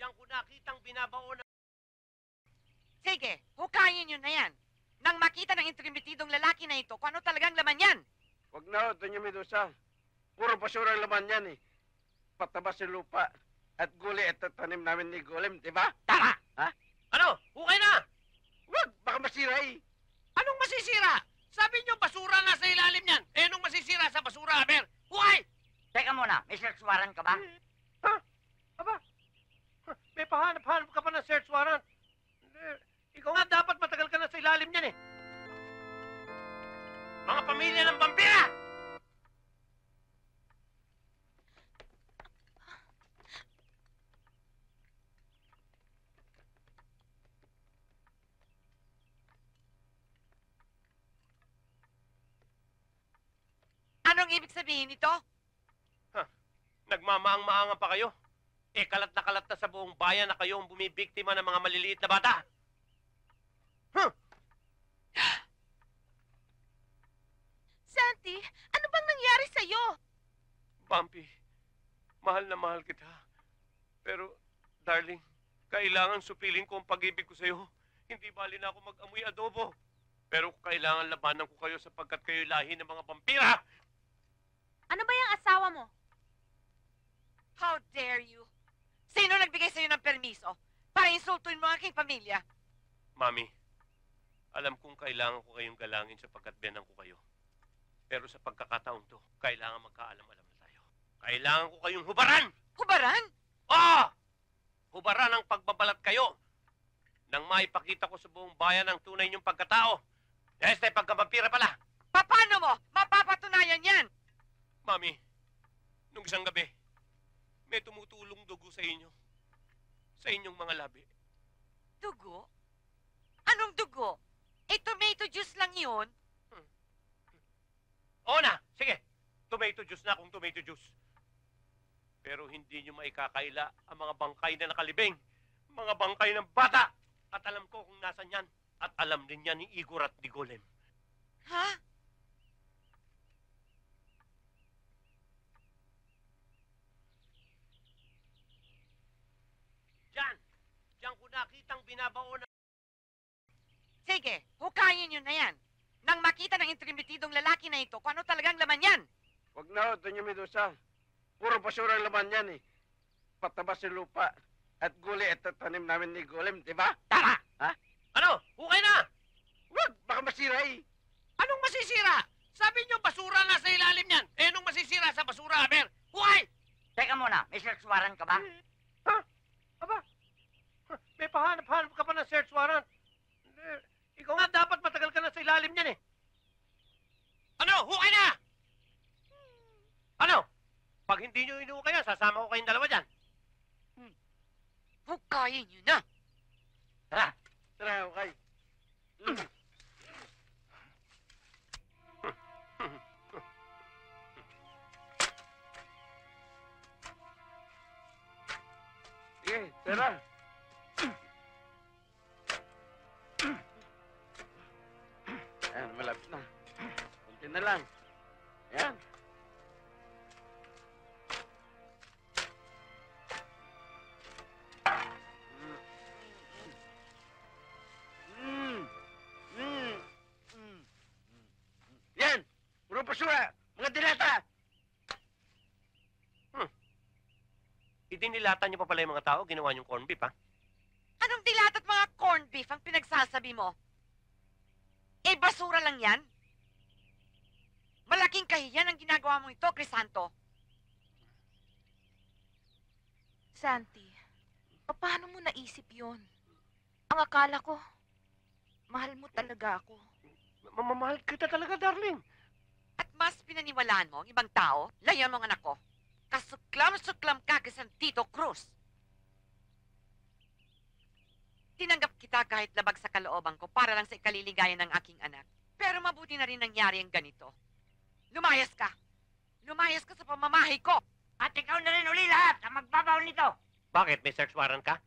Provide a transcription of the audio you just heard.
diyan ko nakitang binabaon. Sige, hukayin yun na yan. Nang makita ng intrimitidong lalaki na ito, kung ano talagang laman yan. Huwag na, Doña Medusa. Puro basura ang laman yan eh. Patabas yung lupa. At guli at tanim namin ni Golem, di ba? Tama! Ha? Ano? Hukay na! Huwag, baka masira eh. Anong masisira? Sabi niyo basura nga sa ilalim niyan. Eh, anong masisira sa basura, Aber? Hukay! Teka muna, may search warrant ka ba? Ha? Aba? May pahanap-hanap ka pa ng search warrant. Ikaw nga dapat matagal ka na sa ilalim niyan eh. Mga pamilya ng vampira! Anong ibig sabihin nito? Nagmamaang-maangan pa kayo. Eh, kalat na sa buong bayan na kayo ang bumibiktima ng mga maliliit na bata. Santi, ano bang nangyari sa'yo? Bumpy, mahal na mahal kita. Pero, darling, kailangan supilin ko ang pag-ibig ko sa'yo. Hindi bali na ako mag-amoy adobo. Pero kailangan labanan ko kayo sapagkat kayo lahi ng mga vampira! Ano ba yung asawa mo? How dare you? Sino nagbigay sa'yo ng permiso para insultuin mo ang aking pamilya? Mami, alam kong kailangan ko kayong galangin sapagkat biyanan ko kayo. Pero sa pagkakataon to, kailangan magkaalam-alam na tayo. Kailangan ko kayong hubaran! Hubaran? Oo! Hubaran ang pagbabalat kayo nang maipakita ko sa buong bayan ang tunay niyong pagkatao. Este, pagkabapira pala. Paano mo? Mapapatunayan yan! Mami, nung isang gabi, may tumutulong dugo sa inyo. Sa inyong mga labi. Dugo? Anong dugo? Eh, tomato juice lang yun. Oo na, sige. Tomato juice na kung tomato juice. Pero hindi nyo maikakaila ang mga bangkay na nakalibing. Mga bangkay ng bata. At alam ko kung nasan yan. At alam din yan ni Igor at ni Golem. Ha? Diyan ko nakitang binabaon. Sige, hukayin yun na yan. Nang makita ng intrimitidong lalaki na ito, kung ano talagang laman yan. Huwag na, Doña Medusa. Puro basura ang laman yan eh. Patabas yung lupa. At guli at tanim namin ni Golem, di ba? Tama! Ha? Ano? Hukay na! Huwag, baka masira eh. Anong masisira? Sabi niyo basura nga sa ilalim niyan. Eh, anong masisira sa basura, Aber? Hukay! Teka muna, may search warrant ka ba? Ha? Aba? May pahanap-hanap ka pa ng search warrant. Ikaw nga dapat matagal ka na sa ilalim niyan eh. Ano? Hukay na! Ano? Pag hindi niyo inuukay yan, sasama ko kayong dalawa dyan. Hukayin yun na! Tara! Tara, okay. Sige, tara. Ayan, malapit na. Kunti na lang. Ayan. Yan! Puro basura! Mga dilata! Idinilatan niyo pa pala yung mga tao, ginawa niyong corned beef, ha? Anong dilat at mga corned beef ang pinagsasabi mo? Eh, basura lang yan? Malaking kahiyan ang ginagawa mo ito, Crisanto. Santi, paano mo naisip yun? Ang akala ko, mahal mo talaga ako. Mamamahal kita talaga, darling. At mas pinaniwalaan mo ang ibang tao, layan mo ang anak ko. Kasuklam-suklam ka kay San Tito Cruz. Tinanggap kita kahit labag sa kalooban ko para lang sa ikaliligayan ng aking anak. Pero mabuti na rin nangyari ang ganito. Lumayas ka. Lumayas ka sa pamamahay ko. At ikaw na rin uli lahat ang magbabaw nito. Bakit? May search warrant ka?